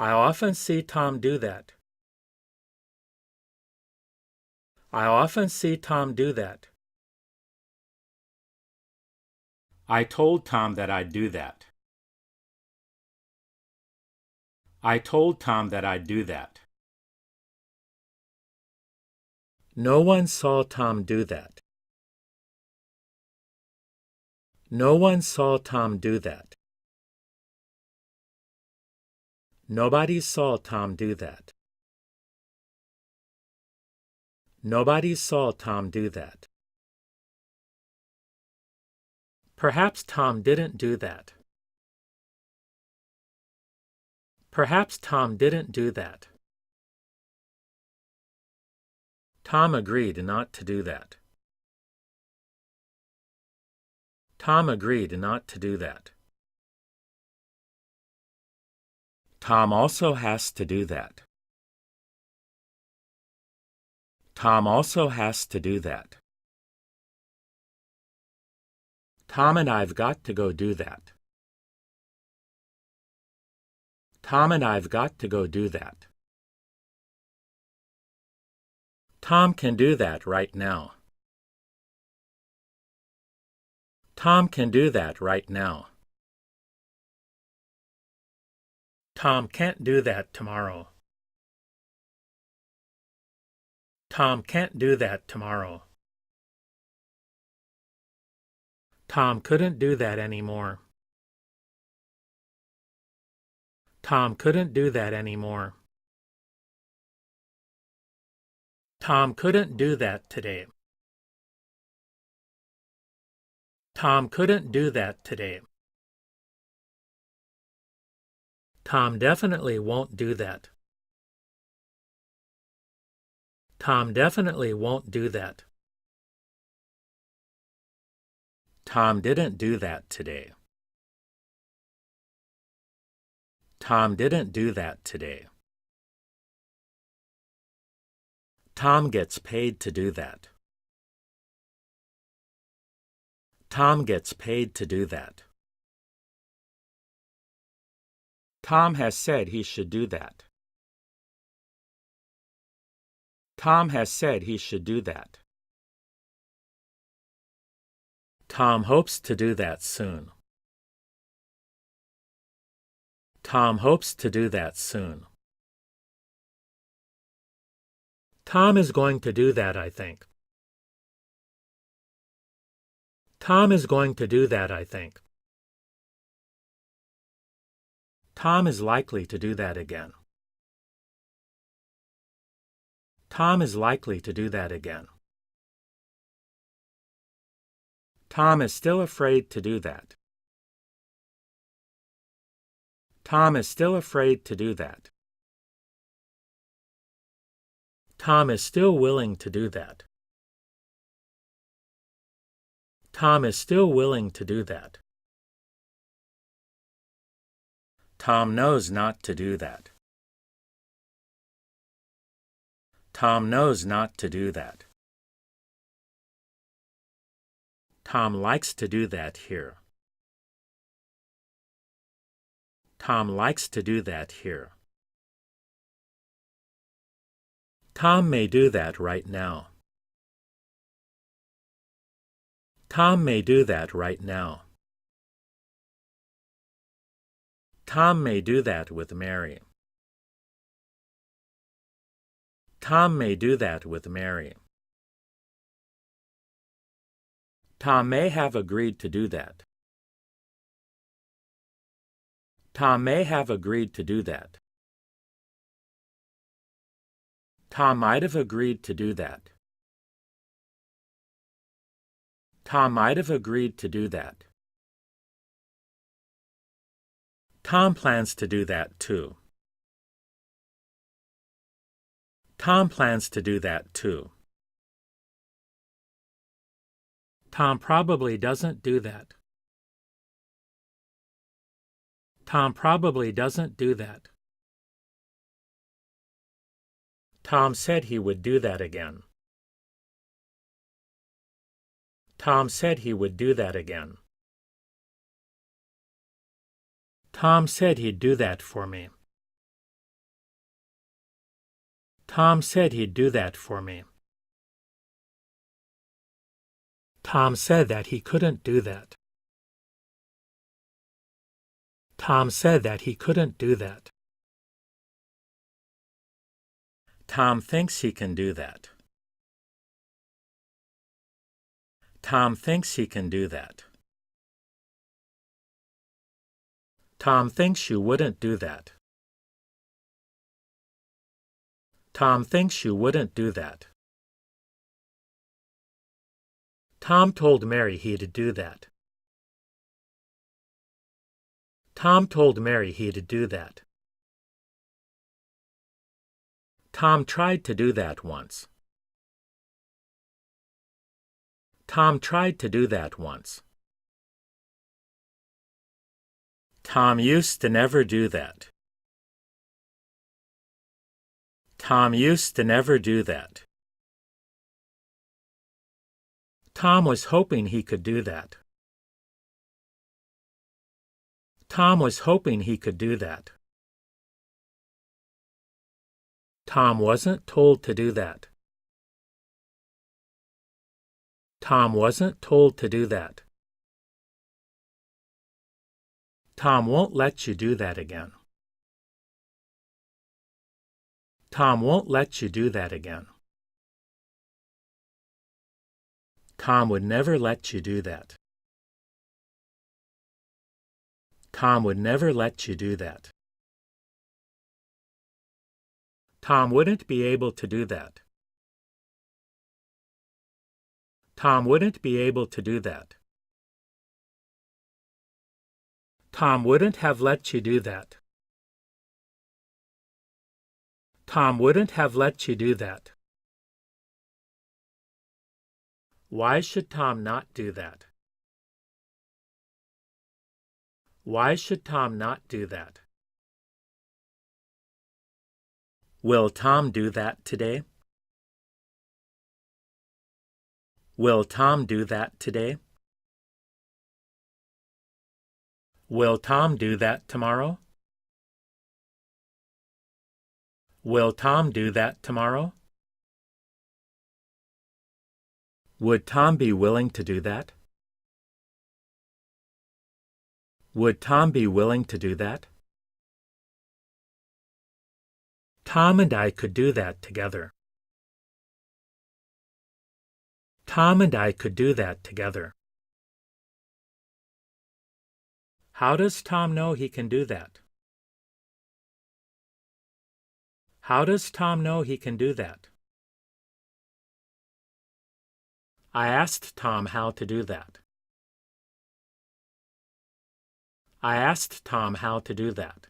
I often see Tom do that. I often see Tom do that. I told Tom that I'd do that. I told Tom that I'd do that. No one saw Tom do that. No one saw Tom do that. Nobody saw Tom do that. Nobody saw Tom do that. Perhaps Tom didn't do that. Perhaps Tom didn't do that. Tom agreed not to do that. Tom agreed not to do that. Tom also has to do that. Tom also has to do that. Tom and I've got to go do that. Tom and I've got to go do that. Tom can do that right now. Tom can do that right now. Tom can't do that tomorrow. Tom can't do that tomorrow. Tom couldn't do that anymore. Tom couldn't do that anymore. Tom couldn't do that today. Tom couldn't do that today. Tom definitely won't do that. Tom definitely won't do that. Tom didn't do that today. Tom didn't do that today. Tom gets paid to do that. Tom gets paid to do that. Tom has said he should do that. Tom has said he should do that. Tom hopes to do that soon. Tom hopes to do that soon. Tom is going to do that, I think. Tom is going to do that, I think. Tom is likely to do that again. Tom is likely to do that again. Tom is still afraid to do that. Tom is still afraid to do that. Tom is still willing to do that. Tom is still willing to do that. Tom knows not to do that. Tom knows not to do that. Tom likes to do that here. Tom likes to do that here. Tom may do that right now. Tom may do that right now. Tom may do that with Mary. Tom may do that with Mary. Tom may have agreed to do that. Tom may have agreed to do that. Tom might have agreed to do that. Tom might have agreed to do that. Tom plans to do that too. Tom plans to do that too. Tom probably doesn't do that. Tom probably doesn't do that. Tom said he would do that again. Tom said he would do that again. Tom said he'd do that for me. Tom said he'd do that for me. Tom said that he couldn't do that. Tom said that he couldn't do that. Tom thinks he can do that. Tom thinks he can do that. Tom thinks you wouldn't do that. Tom thinks you wouldn't do that. Tom told Mary he'd do that. Tom told Mary he'd do that. Tom tried to do that once. Tom tried to do that once. Tom used to never do that. Tom used to never do that. Tom was hoping he could do that. Tom was hoping he could do that. Tom wasn't told to do that. Tom wasn't told to do that. Tom won't let you do that again. Tom won't let you do that again. Tom would never let you do that. Tom would never let you do that. Tom wouldn't be able to do that. Tom wouldn't be able to do that. Tom wouldn't have let you do that. Tom wouldn't have let you do that. Why should Tom not do that? Why should Tom not do that? Will Tom do that today? Will Tom do that today? Will Tom do that tomorrow? Will Tom do that tomorrow? Would Tom be willing to do that? Would Tom be willing to do that? Tom and I could do that together. Tom and I could do that together. How does Tom know he can do that? How does Tom know he can do that? I asked Tom how to do that. I asked Tom how to do that.